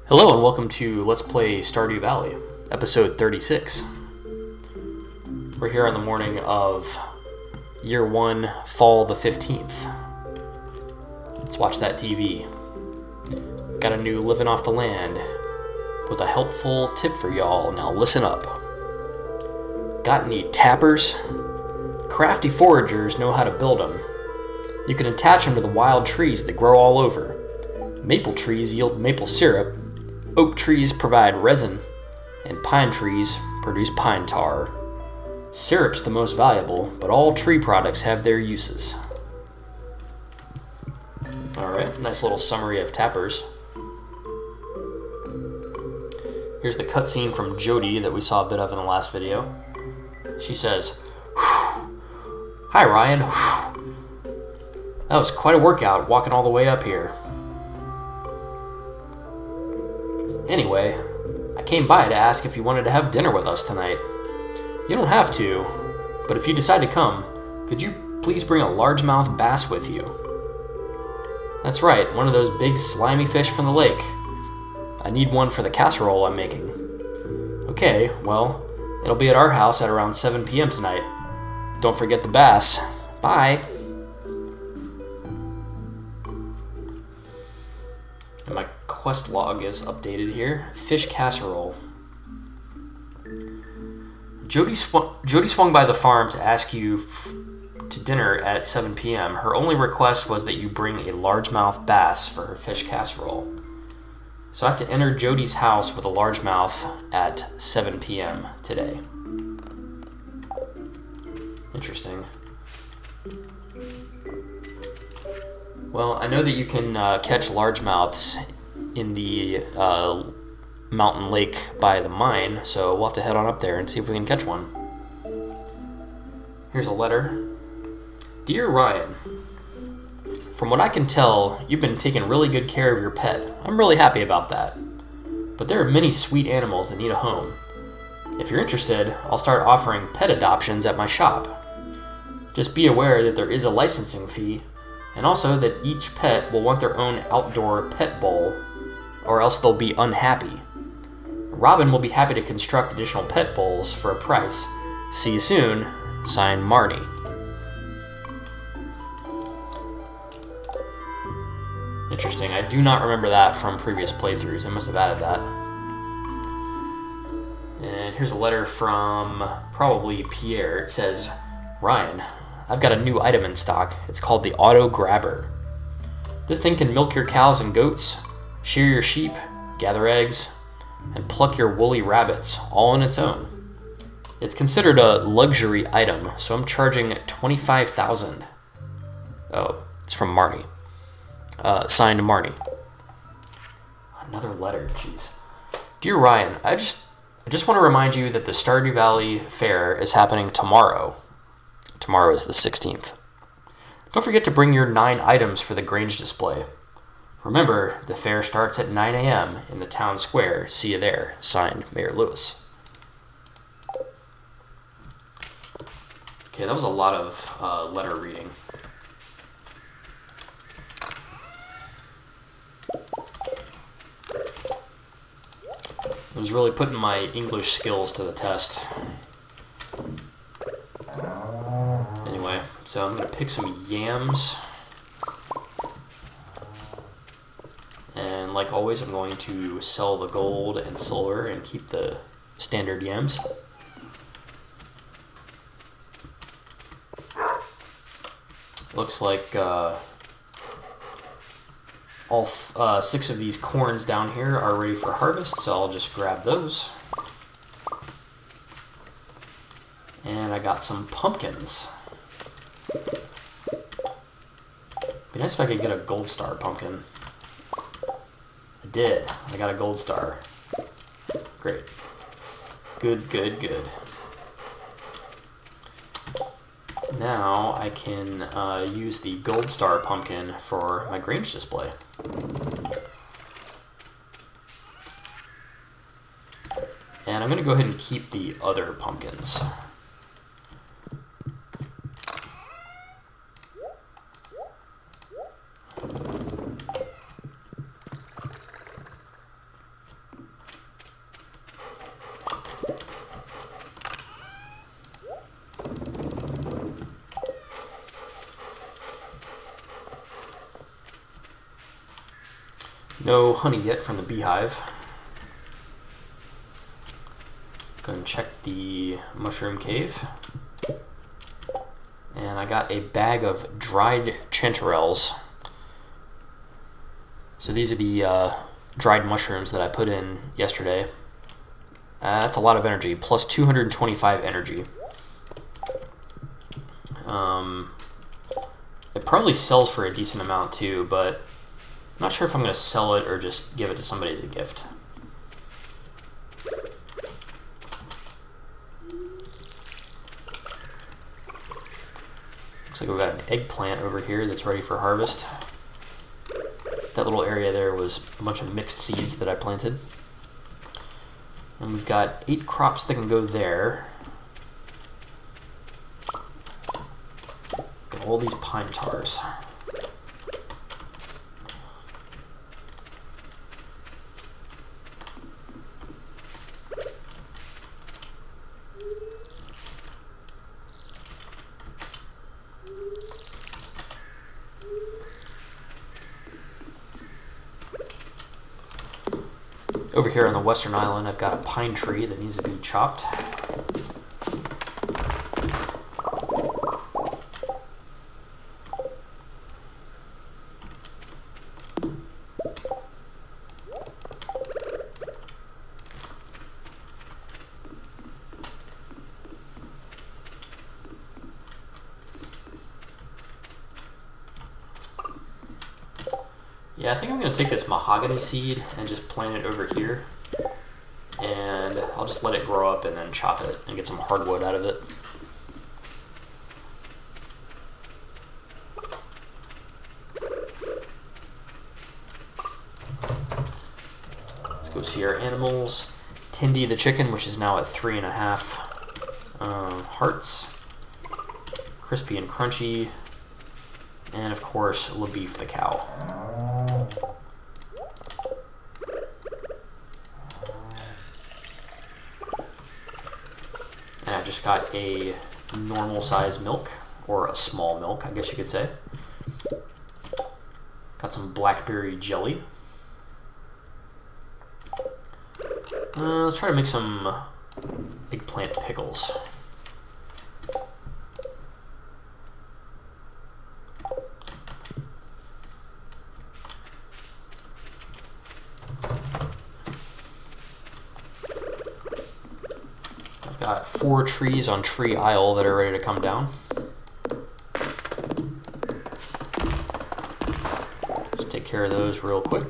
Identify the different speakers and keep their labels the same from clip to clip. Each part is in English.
Speaker 1: Hello and welcome to Let's Play Stardew Valley, episode 36. We're here on the morning of year 1, fall the 15th. Let's watch that TV. Got a new Living Off the Land with a helpful tip for y'all. Now listen up. Got any tappers? Crafty foragers know how to build them. You can attach them to the wild trees that grow all over. Maple trees yield maple syrup, oak trees provide resin, and pine trees produce pine tar. Syrup's the most valuable, but all tree products have their uses. Alright, nice little summary of tappers. Here's the cutscene from Jody that we saw a bit of in the last video. She says, "Hi Ryan, that was quite a workout walking all the way up here. Anyway, I came by to ask if you wanted to have dinner with us tonight. You don't have to, but if you decide to come, could you please bring a largemouth bass with you?" That's right, one of those big slimy fish from the lake. I need one for the casserole I'm making. Okay, well, it'll be at our house at around 7 p.m. tonight. Don't forget the bass. Bye. And my quest log is updated here. Fish casserole. Jody swung by the farm to ask you to dinner at 7 p.m. Her only request was that you bring a largemouth bass for her fish casserole. So I have to enter Jody's house with a largemouth at 7 p.m. today. Interesting. Well, I know that you can catch largemouths in the mountain lake by the mine, so we'll have to head on up there and see if we can catch one. Here's a letter. Dear Ryan, from what I can tell, you've been taking really good care of your pet. I'm really happy about that. But there are many sweet animals that need a home. If you're interested, I'll start offering pet adoptions at my shop. Just be aware that there is a licensing fee, and also that each pet will want their own outdoor pet bowl, or else they'll be unhappy. Robin will be happy to construct additional pet bowls for a price. See you soon. Signed, Marnie. Interesting. I do not remember that from previous playthroughs. I must have added that. And here's a letter from probably Pierre. It says, Ryan, I've got a new item in stock. It's called the Auto Grabber. This thing can milk your cows and goats, shear your sheep, gather eggs, and pluck your woolly rabbits, all on its own. It's considered a luxury item, so I'm charging $25,000. Oh, it's from Marnie. Signed Marnie. Another letter, jeez. Dear Ryan, I just want to remind you that the Stardew Valley Fair is happening tomorrow. Tomorrow is the 16th. Don't forget to bring your 9 items for the Grange display. Remember, the fair starts at 9 a.m. in the town square. See you there. Signed, Mayor Lewis. Okay, that was a lot of letter reading. I was really putting my English skills to the test. Anyway, so I'm going to pick some yams. And like always, I'm going to sell the gold and silver and keep the standard yams. Looks like all 6 of these corns down here are ready for harvest, so I'll just grab those. And I got some pumpkins. Be nice if I could get a gold star pumpkin. I did. I got a gold star. Great. Good, good, good. Now I can use the gold star pumpkin for my Grange display. And I'm going to go ahead and keep the other pumpkins. No honey yet from the beehive. Go and check the mushroom cave. And I got a bag of dried chanterelles. So these are the dried mushrooms that I put in yesterday. That's a lot of energy, plus 225 energy. It probably sells for a decent amount too, but I'm not sure if I'm going to sell it or just give it to somebody as a gift. Looks like we've got an eggplant over here that's ready for harvest. That little area there was a bunch of mixed seeds that I planted. And we've got 8 crops that can go there. Got all these pine tars. Over here on the western island, I've got a pine tree that needs to be chopped. Yeah, I think I'm going to take this mahogany seed and just plant it over here. And I'll just let it grow up and then chop it and get some hardwood out of it. Let's go see our animals. Tindy the chicken, which is now at 3.5 hearts. Crispy and crunchy. And of course, LaBeef the cow. And I just got a normal size milk, or a small milk, I guess you could say. Got some blackberry jelly. Let's try to make some eggplant pickles. Got 4 trees on Tree Isle that are ready to come down. Just take care of those real quick.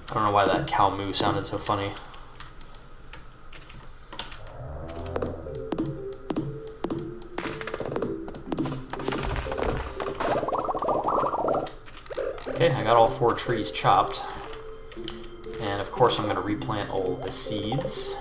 Speaker 1: I don't know why that cow moo sounded so funny. Okay, I got all 4 trees chopped. And of course I'm going to replant all the seeds.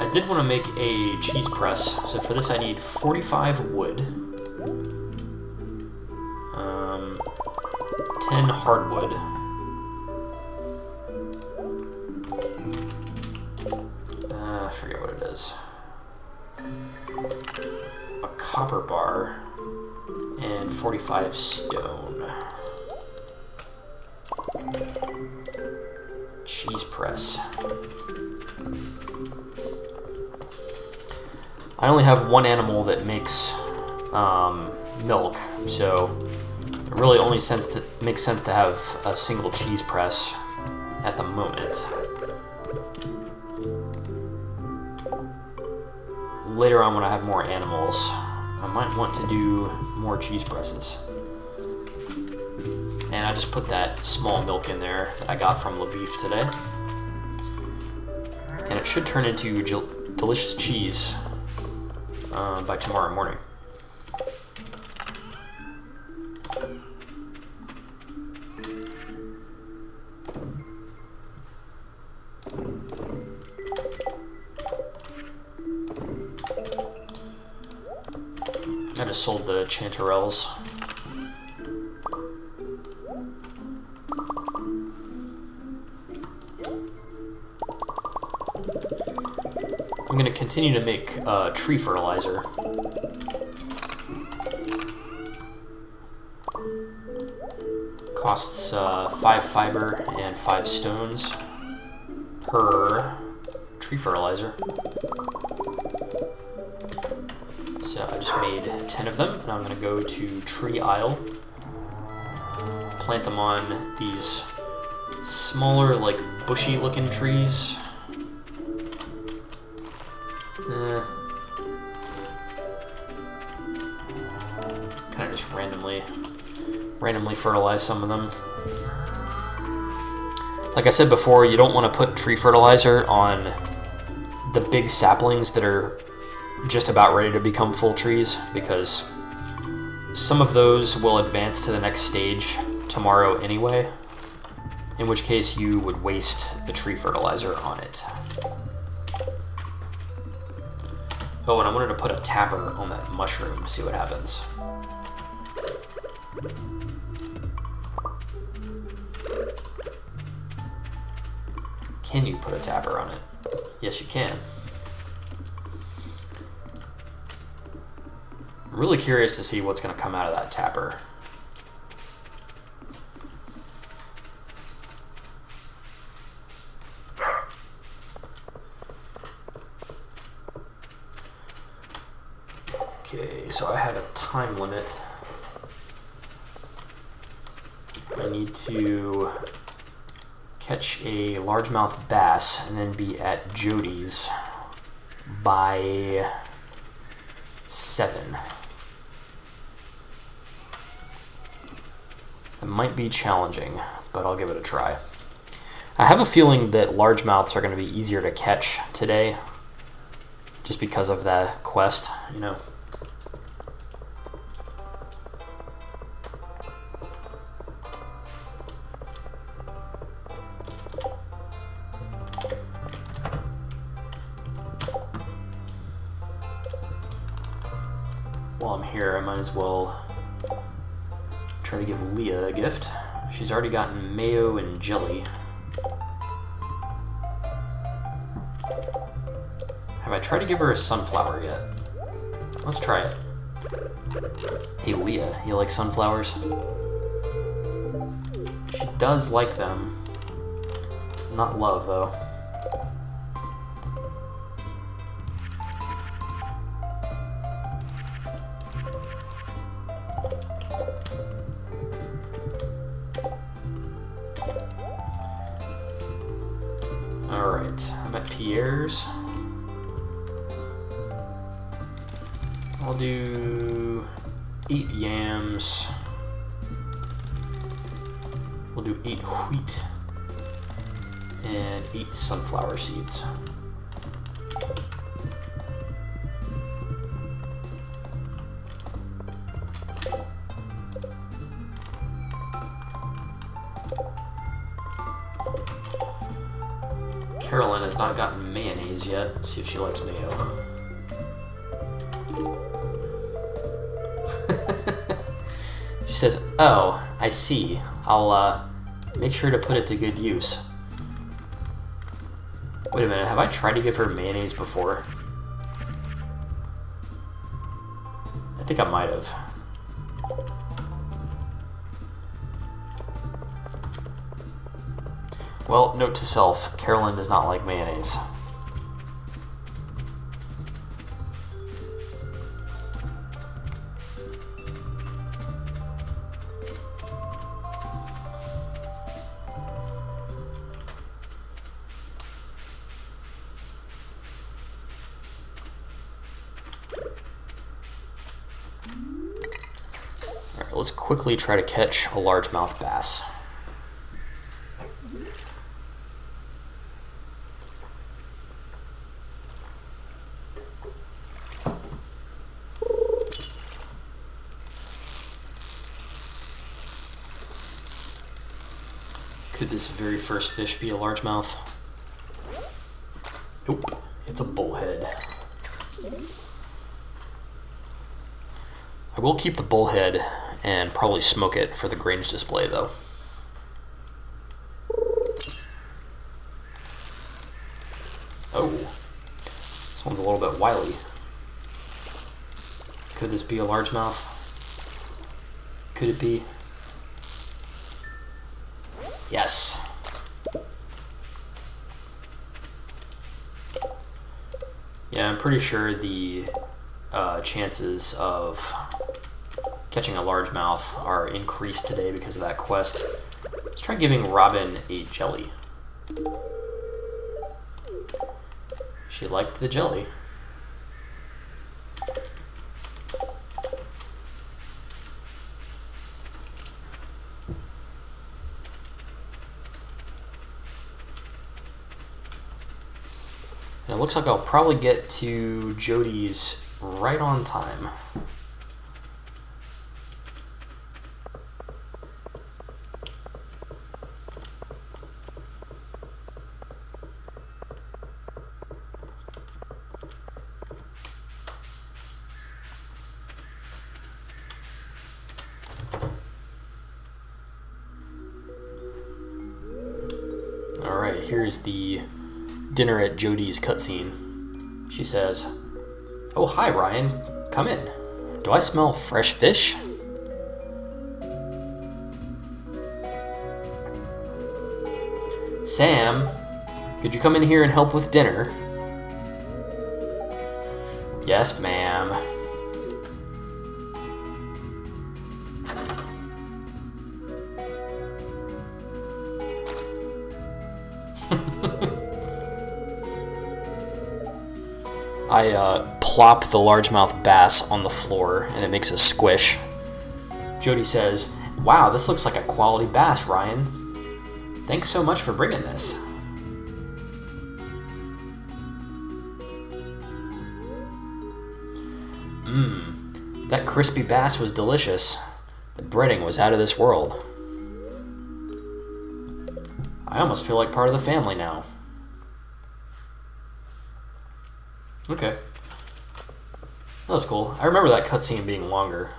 Speaker 1: I did want to make a cheese press, so for this I need 45 wood, 10 hardwood, I forget what it is, a copper bar, and 45 stone. Cheese press. I only have one animal that makes milk, so it really only makes sense to have a single cheese press at the moment. Later on when I have more animals, I might want to do more cheese presses. And I just put that small milk in there that I got from LaBeef today. And it should turn into delicious cheese by tomorrow morning. I just sold the chanterelles. I'm going to continue to make tree fertilizer. Costs 5 fiber and 5 stones per tree fertilizer. So I just made 10 of them, and I'm going to go to Tree Isle, plant them on these smaller, like, bushy-looking trees. Kind of just randomly fertilize some of them. Like I said before, you don't want to put tree fertilizer on the big saplings that are just about ready to become full trees, because some of those will advance to the next stage tomorrow anyway, in which case you would waste the tree fertilizer on it. Oh, and I wanted to put a tapper on that mushroom to see what happens. Can you put a tapper on it? Yes, you can. I'm really curious to see what's going to come out of that tapper. Okay, so I have a time limit. I need to catch a largemouth bass and then be at Jody's by 7. It might be challenging, but I'll give it a try. I have a feeling that largemouths are going to be easier to catch today, just because of that quest, you know. While I'm here, I might as well try to give Leah a gift. She's already gotten mayo and jelly. Have I tried to give her a sunflower yet? Let's try it. Hey Leah, you like sunflowers? She does like them. Not love, though. Alright, I'm at Pierre's. I'll do 8 yams. We'll do 8 wheat and 8 sunflower seeds. Carolyn has not gotten mayonnaise yet. Let's see if she likes mayo. She says, "Oh, I see. I'll make sure to put it to good use." Wait a minute, have I tried to give her mayonnaise before? I think I might have. Well, note to self, Carolyn does not like mayonnaise. Alright, let's quickly try to catch a largemouth bass. Could this very first fish be a largemouth? Nope, it's a bullhead. I will keep the bullhead and probably smoke it for the Grange display, though. Oh, this one's a little bit wily. Could this be a largemouth? Could it be? Yes. Yeah, I'm pretty sure the chances of catching a largemouth are increased today because of that quest. Let's try giving Robin a jelly. She liked the jelly. And it looks like I'll probably get to Jody's right on time. Alright, here's the dinner at Jody's cutscene. She says, "Oh, hi, Ryan. Come in. Do I smell fresh fish?" "Sam, could you come in here and help with dinner?" "Yes, ma'am." I plop the largemouth bass on the floor and it makes a squish. Jody says, "Wow, this looks like a quality bass, Ryan. Thanks so much for bringing this." That crispy bass was delicious. The breading was out of this world. I almost feel like part of the family now. Okay. That was cool. I remember that cutscene being longer.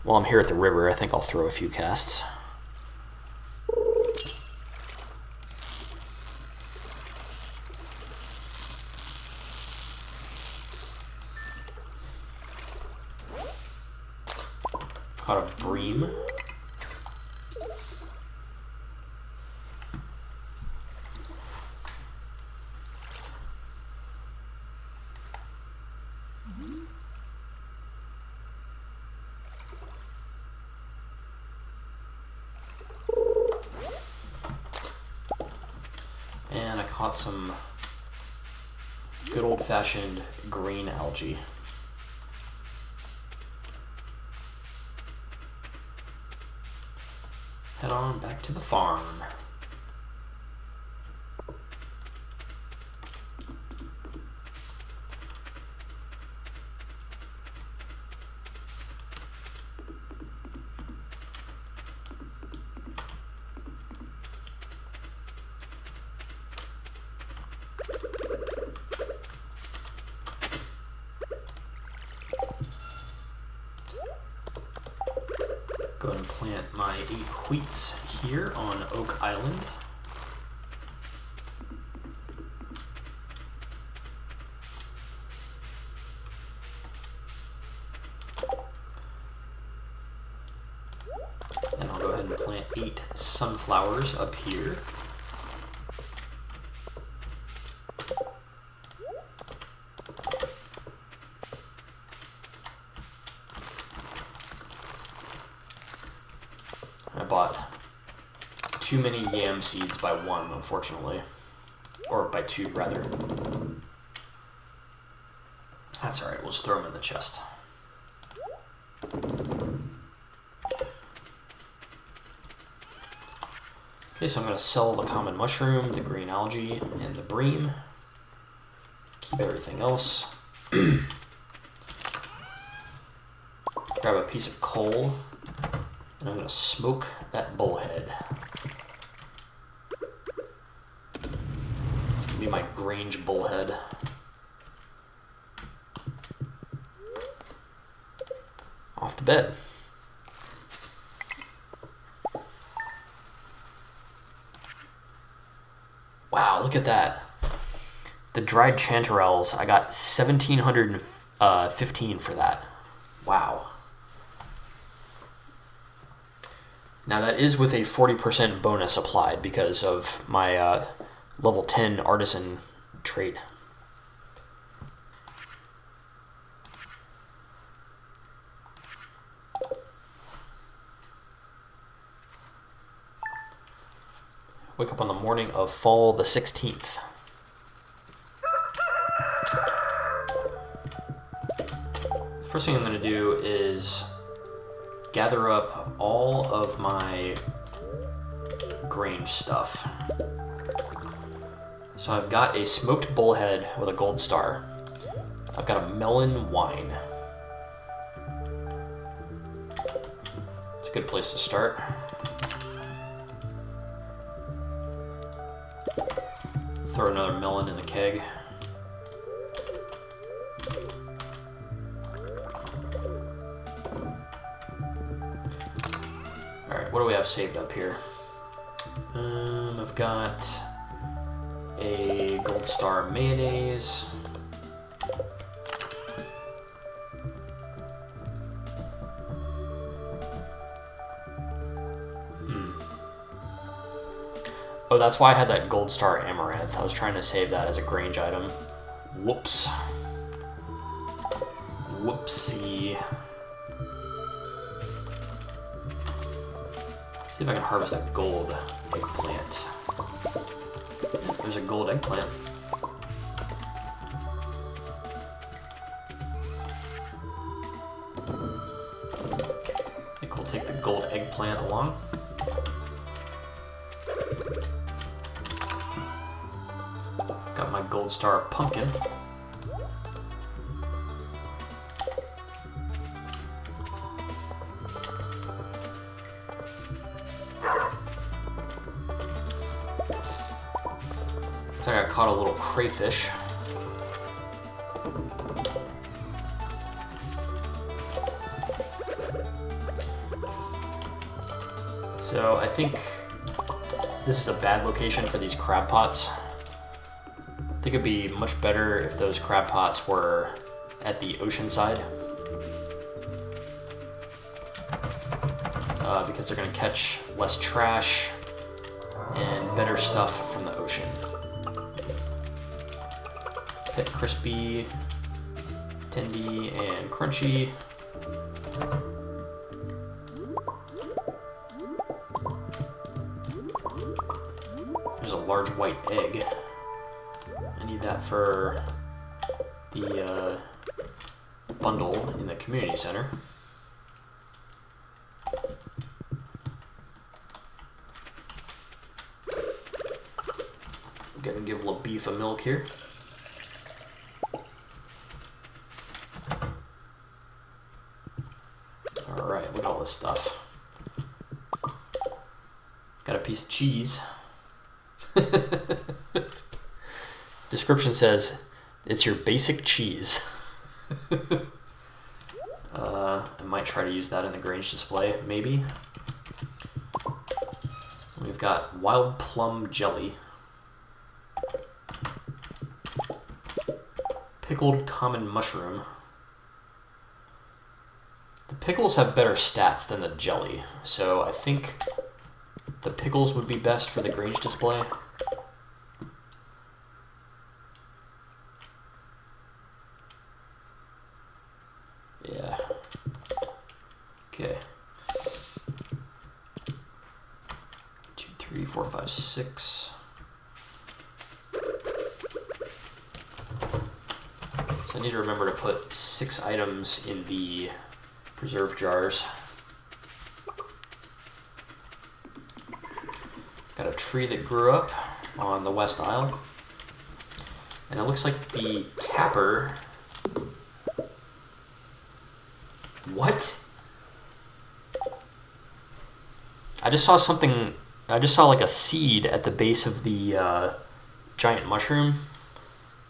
Speaker 1: While I'm here at the river, I think I'll throw a few casts. Caught a bream. And I caught some good old-fashioned green algae. Head on back to the farm. Go ahead and plant my 8 wheats here on Oak Island. And I'll go ahead and plant 8 sunflowers up here. I bought too many yam seeds by 1, unfortunately. Or by 2, rather. That's alright, we'll just throw them in the chest. Okay, so I'm going to sell the common mushroom, the green algae, and the bream. Keep everything else. Grab a piece of coal. And I'm going to smoke that bullhead. It's going to be my Grange bullhead. Off to bed. Wow, look at that. The dried chanterelles, I got 1,715 for that. Wow. Now that is with a 40% bonus applied because of my level 10 artisan trait. Wake up on the morning of fall the 16th. First thing I'm going to do is gather up all of my Grange stuff. So I've got a smoked bullhead with a gold star. I've got a melon wine. It's a good place to start. Throw another melon in the keg. Alright, what do we have saved up here? I've got a gold star mayonnaise. Oh, that's why I had that gold star amaranth. I was trying to save that as a Grange item. Whoops. Whoopsie. See if I can harvest a gold eggplant. Yeah, there's a gold eggplant. I think we'll take the gold eggplant along. Got my gold star pumpkin. So I got caught a little crayfish. So I think this is a bad location for these crab pots. I think it'd be much better if those crab pots were at the ocean side. Because they're going to catch less trash and better stuff from the ocean. Pet crispy, tendy, and crunchy. There's a large white egg. I need that for the bundle in the community center. I'm gonna give LaBeef a milk here. Alright, look at all this stuff. Got a piece of cheese. Description says, it's your basic cheese. I might try to use that in the Grange display, maybe. We've got wild plum jelly. Pickled common mushroom. The pickles have better stats than the jelly, so I think the pickles would be best for the Grange display. Yeah. Okay. 2, 3, 4, 5, 6. So I need to remember to put 6 items in the preserve jars. Got a tree that grew up on the west aisle. And it looks like the tapper... What? I just saw something. I just saw like a seed at the base of the giant mushroom,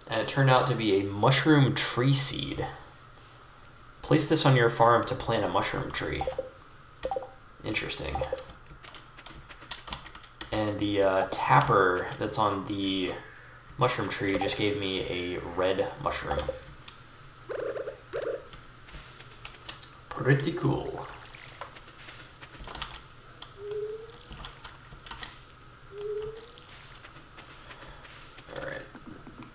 Speaker 1: and it turned out to be a mushroom tree seed. Place this on your farm to plant a mushroom tree. Interesting. And the tapper that's on the mushroom tree just gave me a red mushroom. Pretty cool. Alright,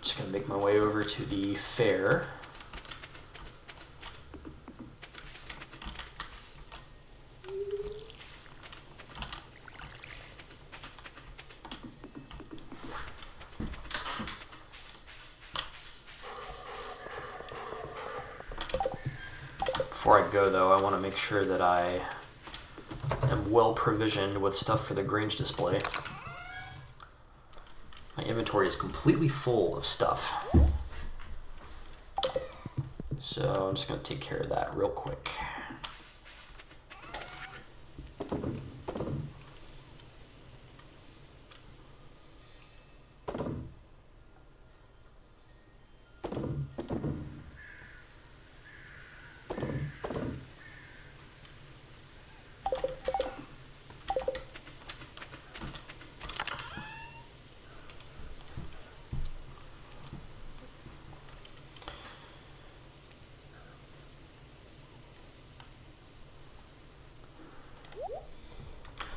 Speaker 1: just gonna make my way over to the fair. Before I go, though, I want to make sure that I am well provisioned with stuff for the Grange display. My inventory is completely full of stuff. So I'm just going to take care of that real quick.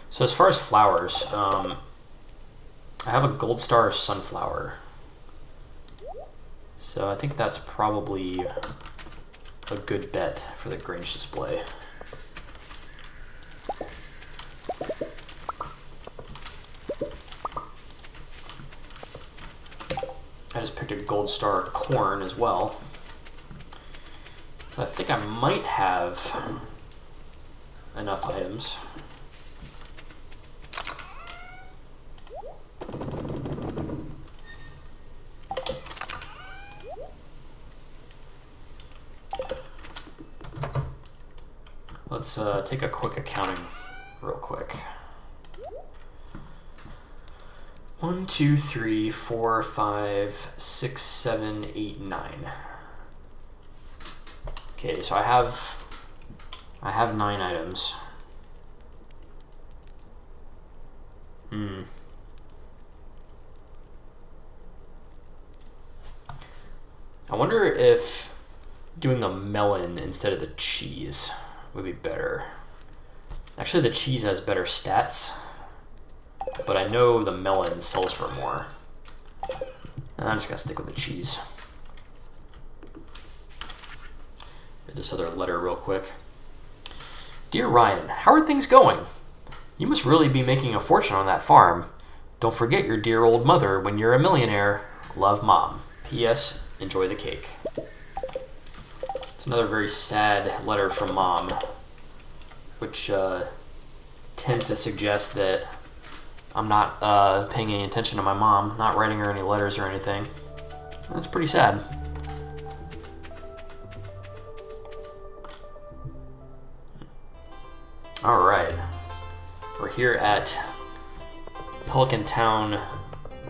Speaker 1: So as far as flowers, I have a gold star sunflower. So I think that's probably a good bet for the Grange display. I just picked a gold star corn as well. So I think I might have enough items. Let's take a quick accounting real quick. 1, 2, 3, 4, 5, 6, 7, 8, 9. Okay, so I have 9 items. I wonder if doing a melon instead of the cheese would be better. Actually, the cheese has better stats, but I know the melon sells for more. I'm just gonna stick with the cheese. Read this other letter real quick. Dear Ryan, how are things going? You must really be making a fortune on that farm. Don't forget your dear old mother when you're a millionaire. Love, Mom. P.S. Enjoy the cake. It's another very sad letter from Mom, which tends to suggest that I'm not paying any attention to my mom, not writing her any letters or anything. That's pretty sad. Alright. We're here at Pelican Town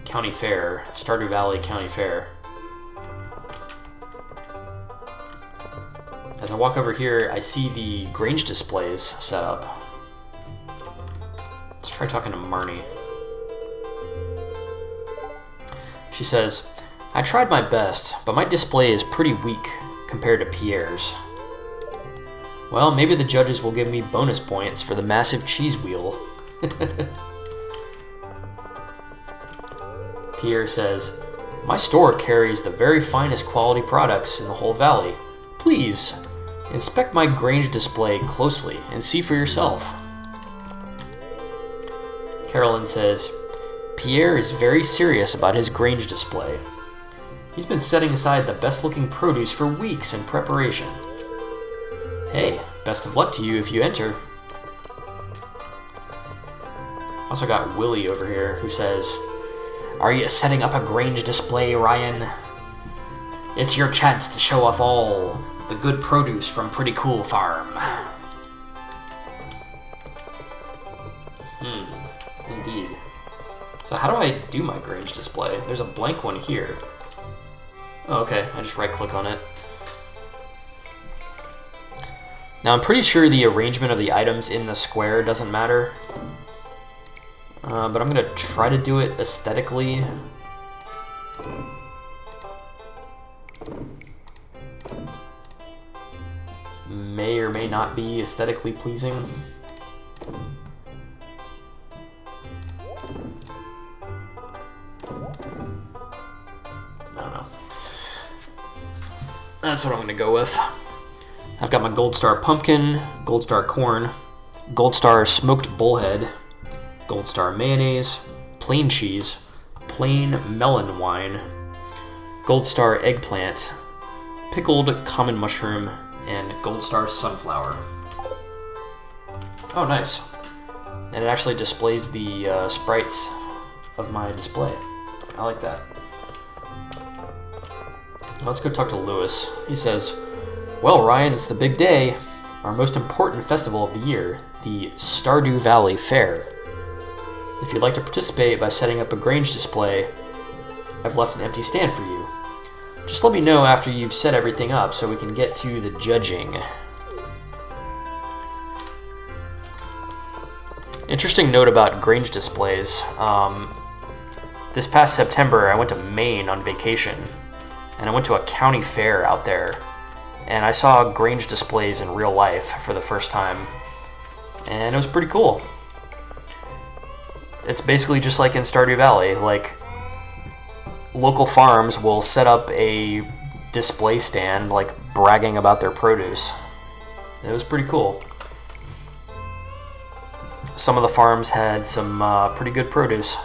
Speaker 1: County Fair, Stardew Valley County Fair. As I walk over here, I see the Grange displays set up. Let's try talking to Marnie. She says, I tried my best, but my display is pretty weak compared to Pierre's. Well, maybe the judges will give me bonus points for the massive cheese wheel. Pierre says, my store carries the very finest quality products in the whole valley. Please, inspect my Grange display closely and see for yourself. Carolyn says, Pierre is very serious about his Grange display. He's been setting aside the best-looking produce for weeks in preparation. Hey, best of luck to you if you enter. Also got Willie over here who says, are you setting up a Grange display, Ryan? It's your chance to show off all the good produce from Pretty Cool Farm. Indeed. So how do I do my Grange display? There's a blank one here. Oh, okay. I just right-click on it. Now I'm pretty sure the arrangement of the items in the square doesn't matter. But I'm going to try to do it aesthetically. May or may not be aesthetically pleasing. I don't know. That's what I'm going to go with. I've got my Gold Star Pumpkin, Gold Star Corn, Gold Star Smoked Bullhead, Gold Star Mayonnaise, Plain Cheese, Plain Melon Wine, Gold Star Eggplant, Pickled Common Mushroom, and Gold Star Sunflower. Oh, nice. And it actually displays the sprites of my display. I like that. Let's go talk to Lewis. He says, "Well, Ryan, it's the big day, our most important festival of the year, the Stardew Valley Fair. If you'd like to participate by setting up a Grange display, I've left an empty stand for you. Just let me know after you've set everything up so we can get to the judging." Interesting note about Grange displays. This past September, I went to Maine on vacation, and I went to a county fair out there, and I saw Grange displays in real life for the first time, and it was pretty cool. It's basically just like in Stardew Valley. Like, local farms will set up a display stand, like bragging about their produce. It was pretty cool. Some of the farms had some pretty good produce.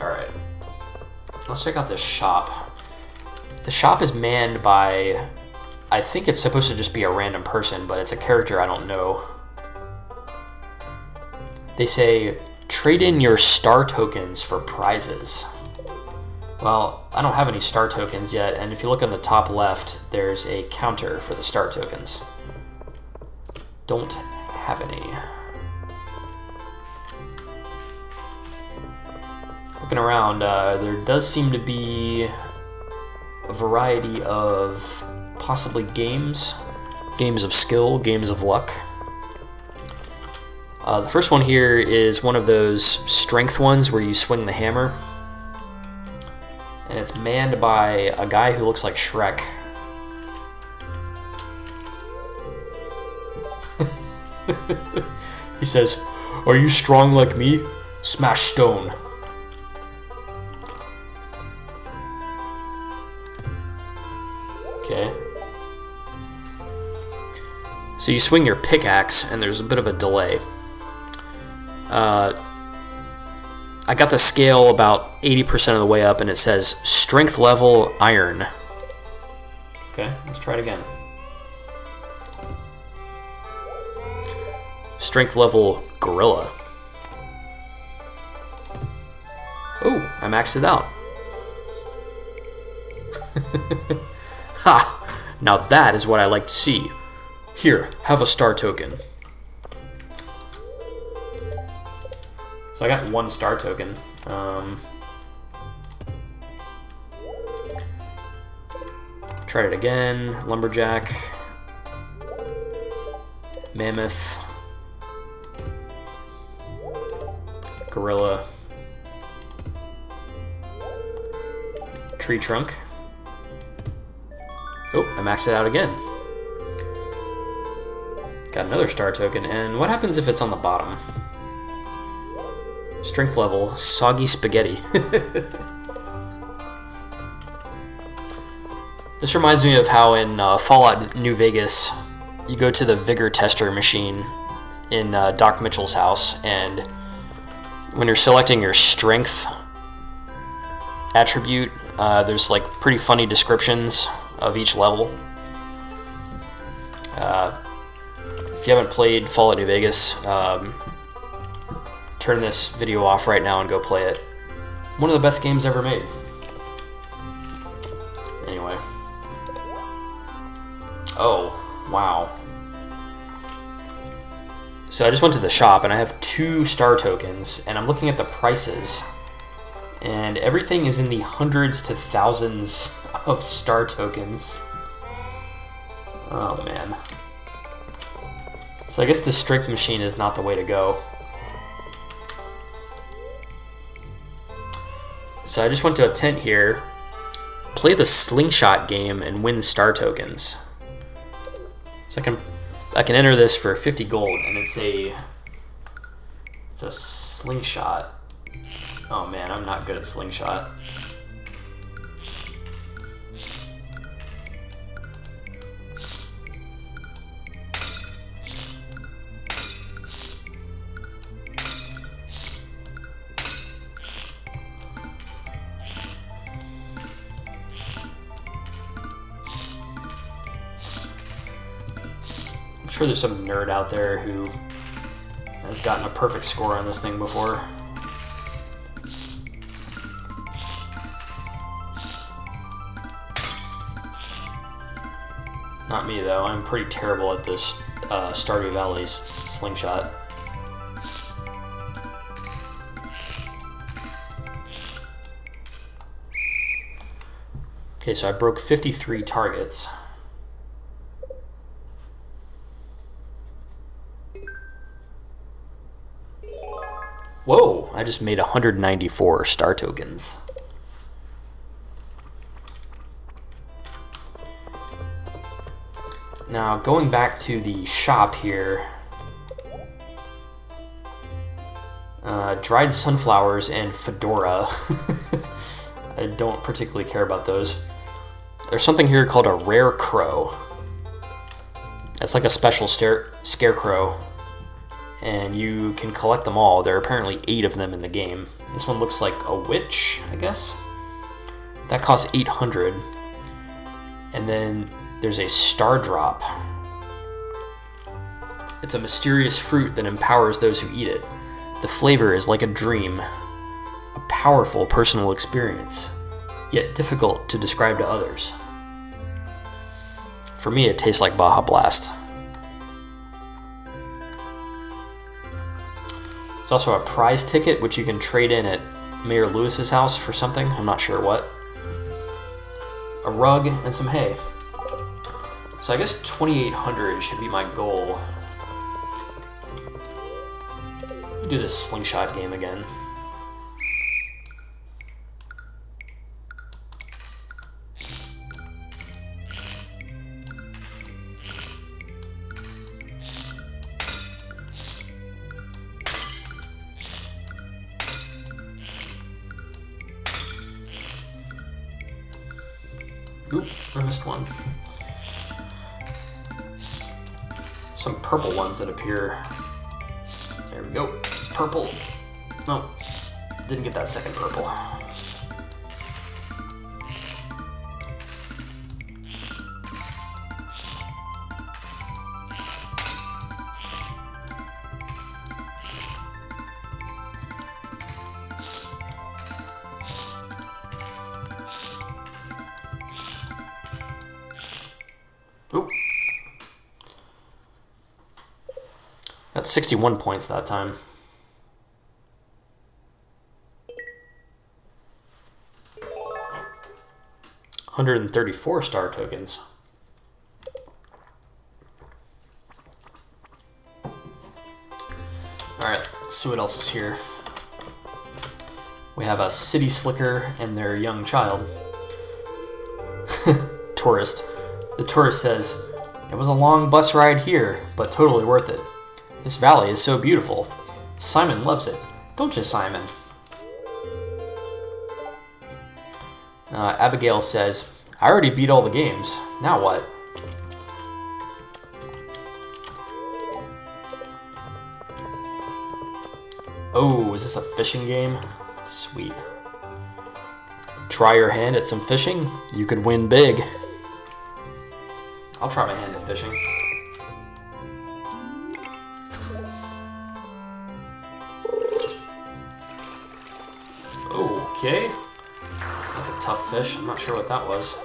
Speaker 1: Alright, let's check out this shop. The shop is manned by, I think it's supposed to just be a random person, but it's a character I don't know. They say, trade in your star tokens for prizes. Well, I don't have any star tokens yet, and if you look on the top left, there's a counter for the star tokens. Don't have any. Looking around, there does seem to be a variety of possibly games. Games of skill, games of luck. The first one here is one of those strength ones where you swing the hammer. And it's manned by a guy who looks like Shrek. He says, "Are you strong like me? Smash stone." Okay. So you swing your pickaxe, and there's a bit of a delay. I got the scale about 80% of the way up, and it says strength level iron. Okay, let's try it again. Strength level gorilla. Oh, I maxed it out. Ha! Now that is what I like to see. Here, have a star token. So I got one star token. Tried it again. Lumberjack. Mammoth. Gorilla. Tree trunk. Oh, I maxed it out again. Got another star token, and what happens if it's on the bottom? Strength level, soggy spaghetti. This reminds me of how in Fallout New Vegas, you go to the vigor tester machine in Doc Mitchell's house, and when you're selecting your strength attribute, there's like pretty funny descriptions of each level. If you haven't played Fallout New Vegas, turn this video off right now and go play it. One of the best games ever made. Anyway. Oh, wow. So I just went to the shop and I have 2 star tokens and I'm looking at the prices and everything is in the hundreds to thousands of star tokens. Oh man. So I guess the strength machine is not the way to go. So I just went to a tent here, play the slingshot game and win star tokens. So I can enter this for 50 gold and it's a slingshot. Oh man, I'm not good at slingshot. I'm sure there's some nerd out there who has gotten a perfect score on this thing before. Not me though, I'm pretty terrible at this Stardew Valley's slingshot. Okay, so I broke 53 targets. Whoa, I just made 194 star tokens. Now, going back to the shop here, dried sunflowers and fedora. I don't particularly care about those. There's something here called a rare crow. It's like a special scarecrow, and you can collect them all. There are apparently 8 of them in the game. This one looks like a witch, I guess. That costs 800. And then there's a star drop. It's a mysterious fruit that empowers those who eat it. The flavor is like a dream, a powerful personal experience, yet difficult to describe to others. For me, it tastes like Baja Blast. There's also a prize ticket, which you can trade in at Mayor Lewis's house for something. I'm not sure what. A rug and some hay. So I guess 2,800 should be my goal. Let me do this slingshot game again. Oop, I missed one. Some purple ones that appear. There we go. Purple. Oh, didn't get that second purple. Oop. Got 61 points that time. $134 star tokens. Alright, let's see what else is here. We have a city slicker and their young child. Tourist. The tourist says, "It was a long bus ride here, but totally worth it. This valley is so beautiful. Simon loves it. Don't you, Simon?" Abigail says, "I already beat all the games. Now what?" Oh, is this a fishing game? Sweet. Try your hand at some fishing? You could win big. I'll try my hand at fishing. Okay. That's a tough fish. I'm not sure what that was.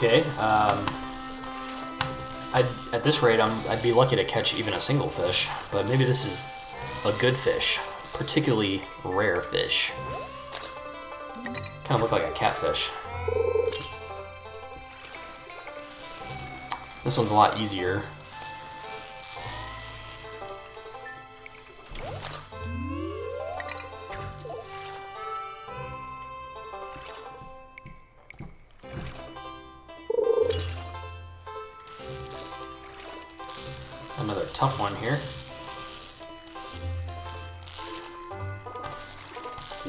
Speaker 1: Okay. At this rate, I'd be lucky to catch even a single fish, but maybe this is a good fish, particularly rare fish. Kind of look like a catfish. This one's a lot easier. Another tough one here.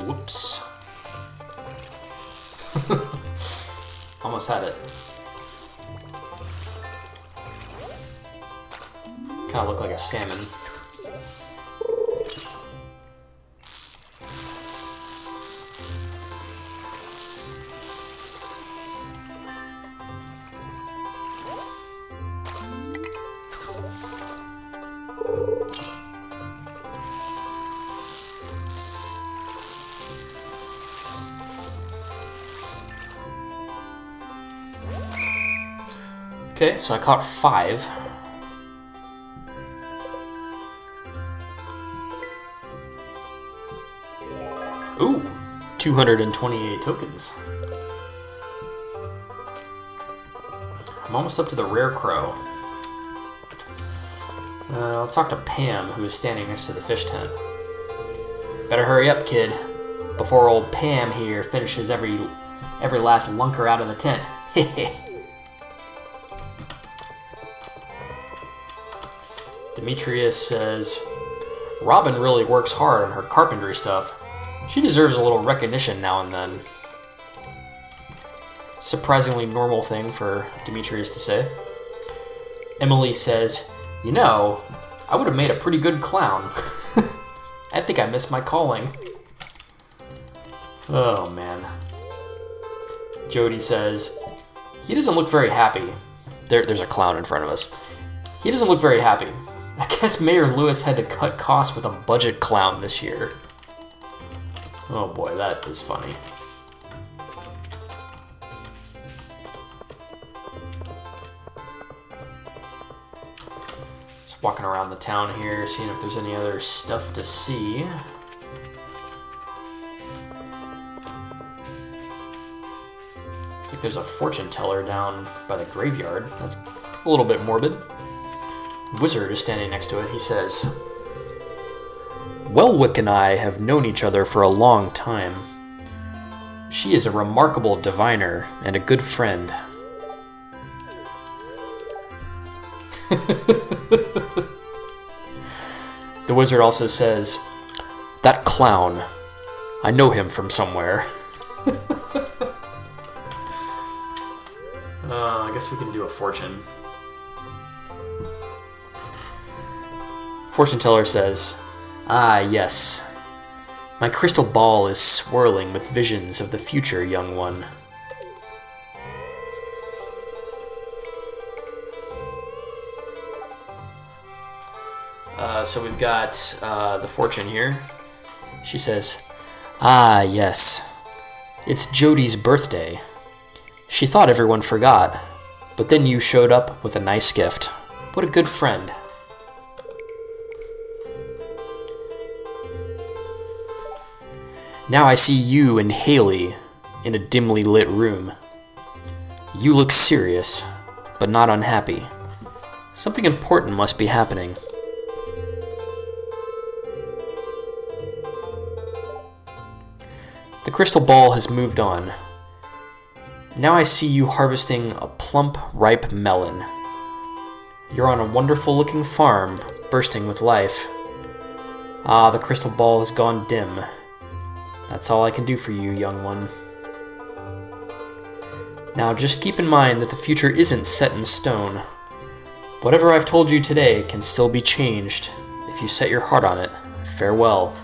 Speaker 1: Whoops. Almost had it. Kind of look like a salmon. Okay, so I caught 5. Ooh, 228 tokens. I'm almost up to the rare crow. Let's talk to Pam, who is standing next to the fish tent. Better hurry up, kid, before old Pam here finishes every last lunker out of the tent. Demetrius says, Robin really works hard on her carpentry stuff. She deserves a little recognition now and then. Surprisingly normal thing for Demetrius to say. Emily says, you know, I would have made a pretty good clown. I think I missed my calling. Oh, man. Jody says, he doesn't look very happy. There's a clown in front of us. He doesn't look very happy. I guess Mayor Lewis had to cut costs with a budget clown this year. Oh boy, that is funny. Just walking around the town here, seeing if there's any other stuff to see. Looks like there's a fortune teller down by the graveyard. That's a little bit morbid. Wizard is standing next to it. He says, Wellwick and I have known each other for a long time. She is a remarkable diviner and a good friend. The wizard also says, that clown, I know him from somewhere. I guess we can do a fortune. Fortune teller says, ah, yes. My crystal ball is swirling with visions of the future, young one. So we've got the fortune here. She says, ah, yes. It's Jody's birthday. She thought everyone forgot, but then you showed up with a nice gift. What a good friend. Now I see you and Haley in a dimly lit room. You look serious, but not unhappy. Something important must be happening. The crystal ball has moved on. Now I see you harvesting a plump, ripe melon. You're on a wonderful-looking farm, bursting with life. Ah, the crystal ball has gone dim. That's all I can do for you, young one. Now just keep in mind that the future isn't set in stone. Whatever I've told you today can still be changed if you set your heart on it. Farewell.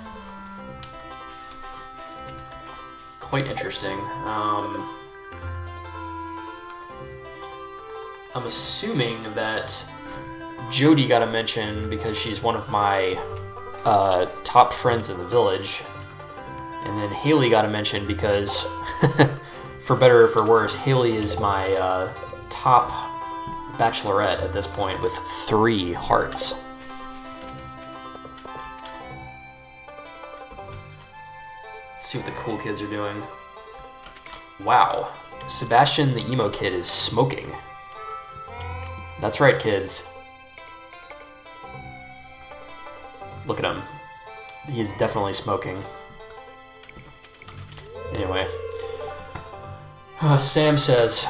Speaker 1: Quite interesting. I'm assuming that Jody got a mention because she's one of my top friends in the village. And then Haley got a mention because for better or for worse, Haley is my top bachelorette at this point with 3 hearts. Let's see what the cool kids are doing. Wow, Sebastian the emo kid is smoking. That's right, kids. Look at him. He's definitely smoking. Anyway. Sam says,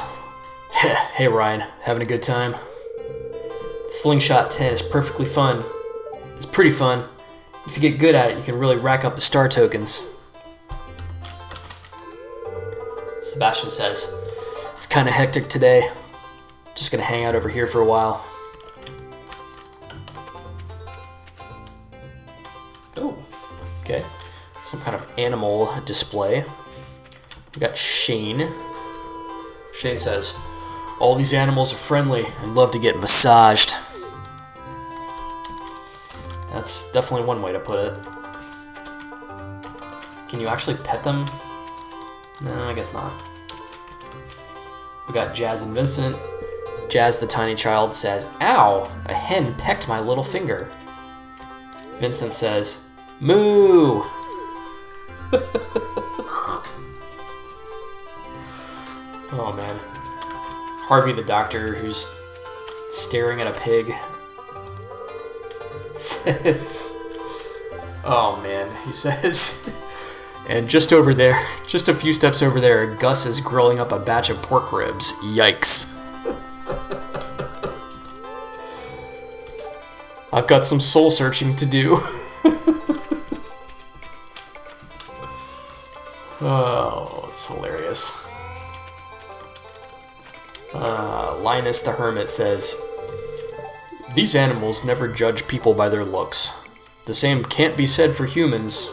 Speaker 1: "Hey Ryan, having a good time? Slingshot 10 is perfectly fun. It's pretty fun. If you get good at it, you can really rack up the star tokens." Sebastian says, "It's kind of hectic today. Just gonna hang out over here for a while." Oh, okay. Some kind of animal display. We got Shane. Shane says, "All these animals are friendly and love to get massaged." That's definitely one way to put it. Can you actually pet them? No, I guess not. We got Jazz and Vincent. Jazz the tiny child says, "Ow, a hen pecked my little finger." Vincent says, "Moo!" Oh man. Harvey the doctor, who's staring at a pig, says, oh man, he says, "And just over there, just a few steps over there, Gus is grilling up a batch of pork ribs. Yikes." I've got some soul searching to do. Oh, it's hilarious. Linus the Hermit says, "These animals never judge people by their looks. The same can't be said for humans."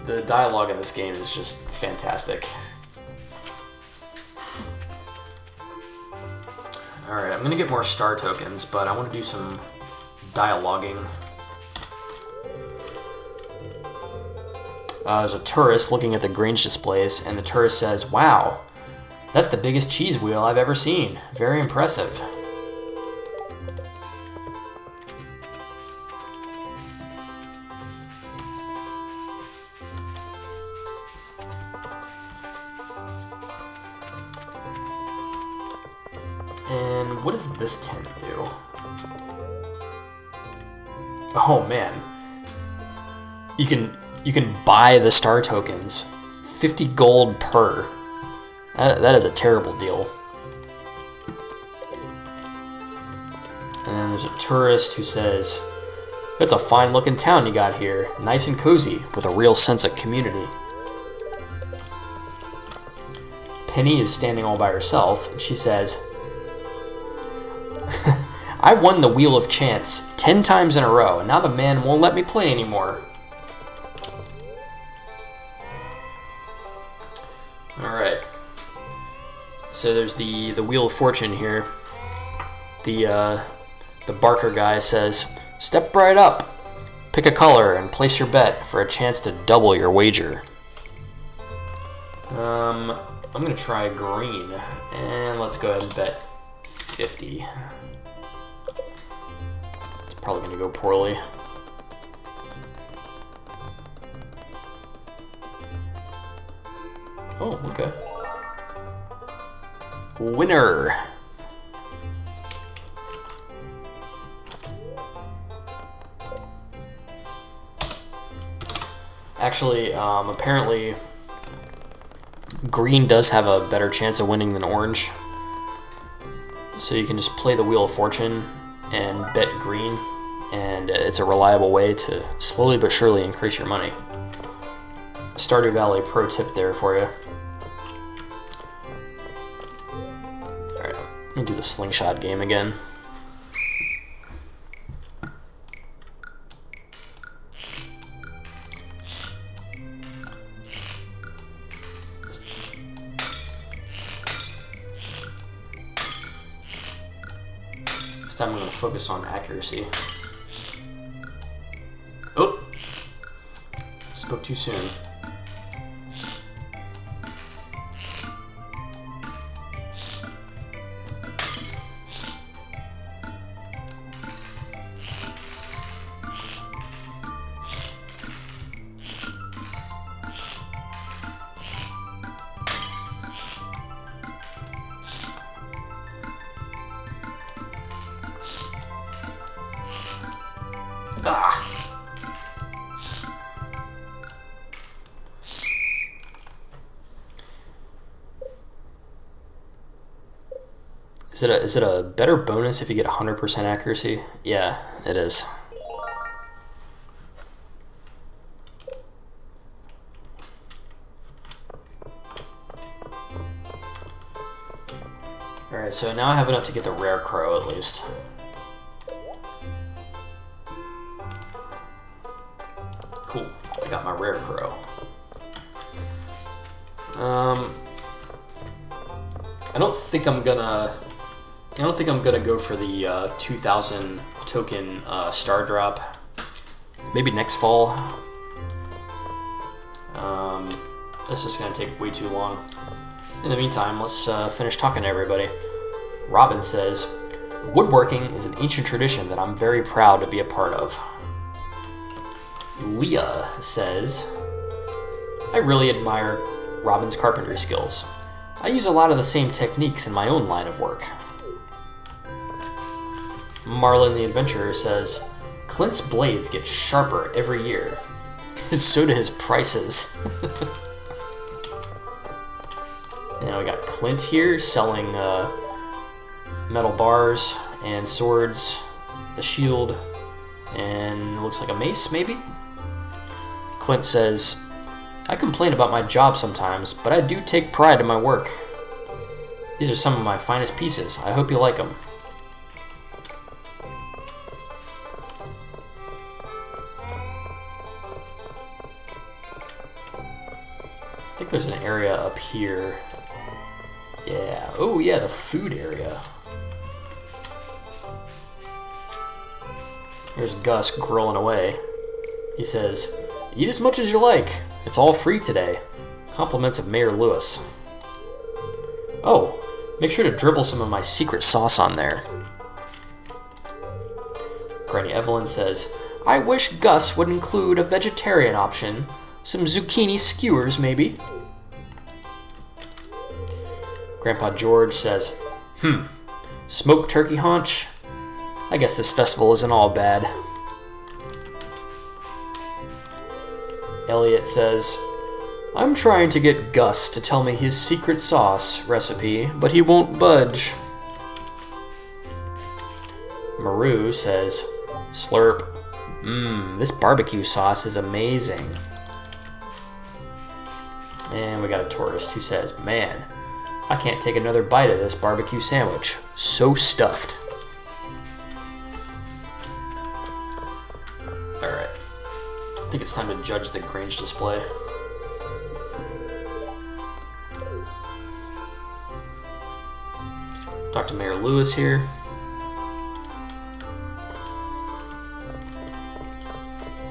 Speaker 1: The dialogue in this game is just fantastic. Alright, I'm going to get more star tokens, but I want to do some dialoguing. There's a tourist looking at the Grange displays, and the tourist says, "Wow, that's the biggest cheese wheel I've ever seen. Very impressive." And what does this tent do? Oh man. You can buy the star tokens. 50 gold per. That is a terrible deal. And then there's a tourist who says, "It's a fine looking town you got here. Nice and cozy with a real sense of community." Penny is standing all by herself, and she says, "I won the Wheel of Chance 10 times in a row, and now the man won't let me play anymore." Alright. So there's the Wheel of Fortune here. The Barker guy says, "Step right up. Pick a color and place your bet for a chance to double your wager." I'm going to try green, and let's go ahead and bet 50. It's probably going to go poorly. Oh, okay. Winner! Actually, apparently green does have a better chance of winning than orange. So you can just play the Wheel of Fortune and bet green, and it's a reliable way to slowly but surely increase your money. Stardew Valley pro tip there for you. Alright, I'm gonna do the slingshot game again. This time I'm going to focus on accuracy. too soon. Ah. Is it a better bonus if you get 100% accuracy? Yeah, it is. Alright, so now I have enough to get the rare crow at least. Cool. I got my rare crow. I don't think I'm gonna go for the 2,000 token star drop. Maybe next fall. This is gonna take way too long. In the meantime, let's finish talking to everybody. Robin says, woodworking is an ancient tradition that I'm very proud to be a part of. Leah says, I really admire Robin's carpentry skills. I use a lot of the same techniques in my own line of work. Marlin the Adventurer says, Clint's blades get sharper every year. So do his prices. And we got Clint here selling metal bars and swords, a shield, and it looks like a mace, maybe? Clint says, I complain about my job sometimes, but I do take pride in my work. These are some of my finest pieces. I hope you like them. I think there's an area up here. Yeah. Oh, yeah, the food area. Here's Gus grilling away. He says, eat as much as you like. It's all free today. Compliments of Mayor Lewis. Oh, make sure to dribble some of my secret sauce on there. Granny Evelyn says, I wish Gus would include a vegetarian option. Some zucchini skewers, maybe. Grandpa George says, smoked turkey haunch? I guess this festival isn't all bad. Elliot says, I'm trying to get Gus to tell me his secret sauce recipe, but he won't budge. Maru says, slurp. This barbecue sauce is amazing. And we got a tourist who says, man, I can't take another bite of this barbecue sandwich. So stuffed. Alright. I think it's time to judge the Grange display. Talk to Mayor Lewis here.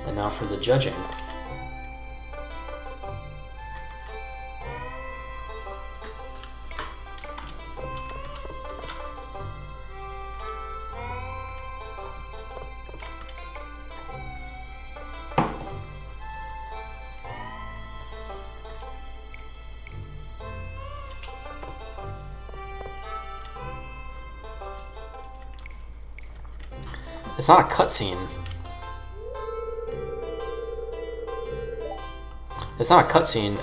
Speaker 1: And now for the judging. It's not a cutscene. It's not a cutscene.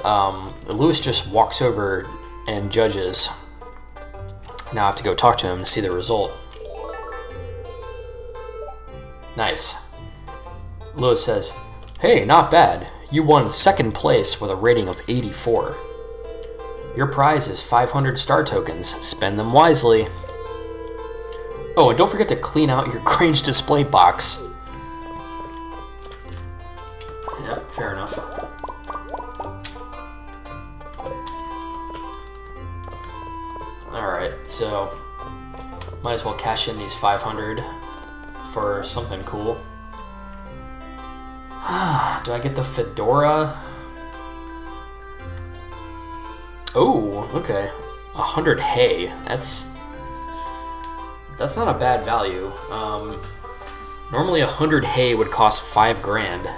Speaker 1: Lewis just walks over and judges. Now I have to go talk to him to see the result. Nice. Lewis says, hey, not bad. You won second place with a rating of 84. Your prize is 500 star tokens. Spend them wisely. Oh, and don't forget to clean out your Grange display box. Yep, fair enough. Alright, so might as well cash in these 500 for something cool. Do I get the fedora? Oh, okay. 100 hay. That's not a bad value. Normally 100 hay would cost 5 grand.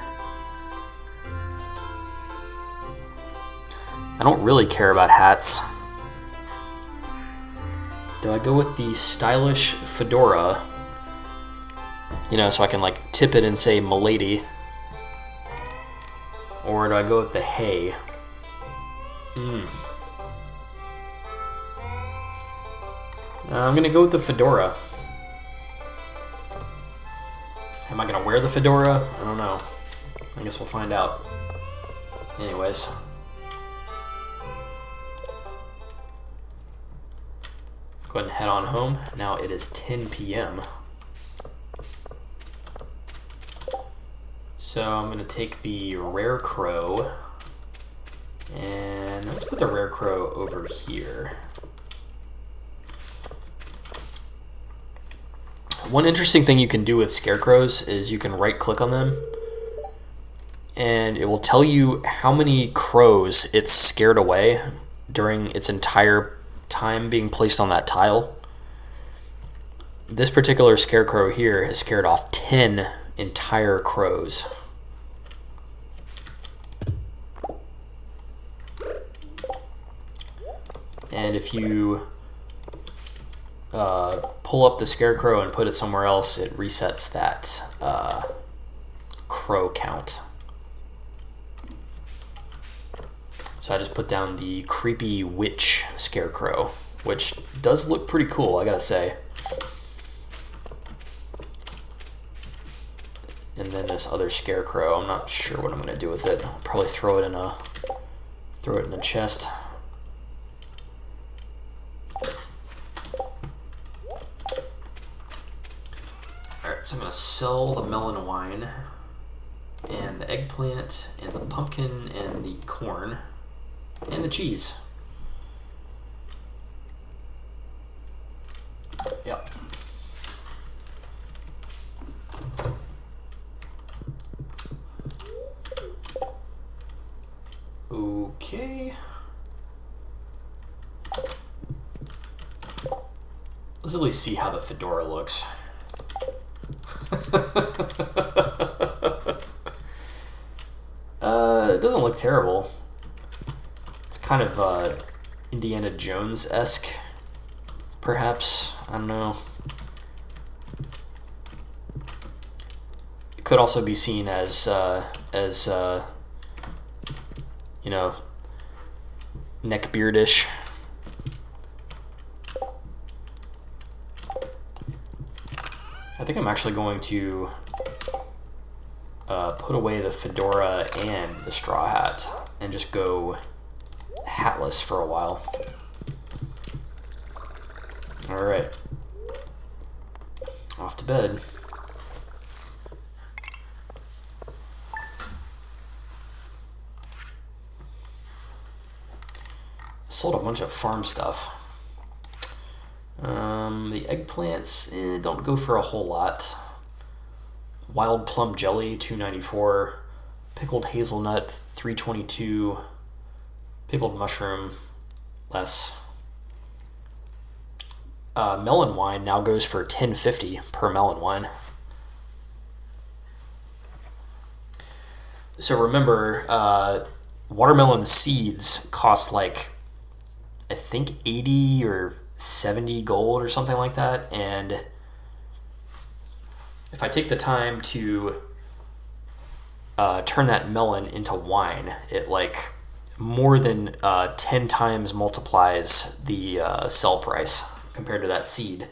Speaker 1: I don't really care about hats. Do I go with the stylish fedora? You know, so I can like tip it and say "Milady." Or do I go with the hay? I'm gonna go with the fedora. Am I gonna wear the fedora? I don't know. I guess we'll find out. Anyways. Go ahead and head on home. Now it is 10 p.m. So I'm gonna take the rare crow and let's put the rare crow over here. One interesting thing you can do with scarecrows is you can right click on them and it will tell you how many crows it's scared away during its entire time being placed on that tile. This particular scarecrow here has scared off 10 entire crows. And if you pull up the scarecrow and put it somewhere else, it resets that crow count. So I just put down the creepy witch scarecrow, which does look pretty cool, I gotta say. And then this other scarecrow, I'm not sure what I'm gonna do with it. I'll probably throw it in a chest. Alright, so I'm gonna sell the melon wine and the eggplant and the pumpkin and the corn and the cheese. Yep. Okay. Let's at least see how the fedora looks. It doesn't look terrible. It's kind of Indiana Jones-esque, perhaps. I don't know. It could also be seen as you know, neckbeardish. I think I'm actually going to put away the fedora and the straw hat and just go hatless for a while. Alright. Off to bed. Sold a bunch of farm stuff. The eggplants don't go for a whole lot. Wild plum jelly, $2.94. Pickled hazelnut, $3.22. Pickled mushroom, less. Melon wine now goes for $10.50 per melon wine. So remember, watermelon seeds cost like, I think 80 or 70 gold or something like that, and if I take the time to turn that melon into wine, it like more than 10 times multiplies the sell price compared to that seed.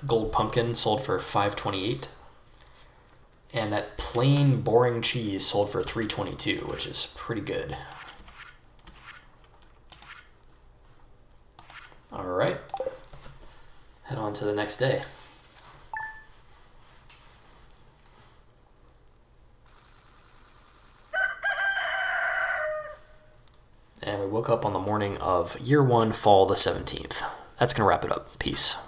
Speaker 1: Gold pumpkin sold for $5.28. And that plain boring cheese sold for $3.22, which is pretty good. All right, head on to the next day. And we woke up on the morning of year 1, fall the 17th. That's gonna wrap it up. Peace.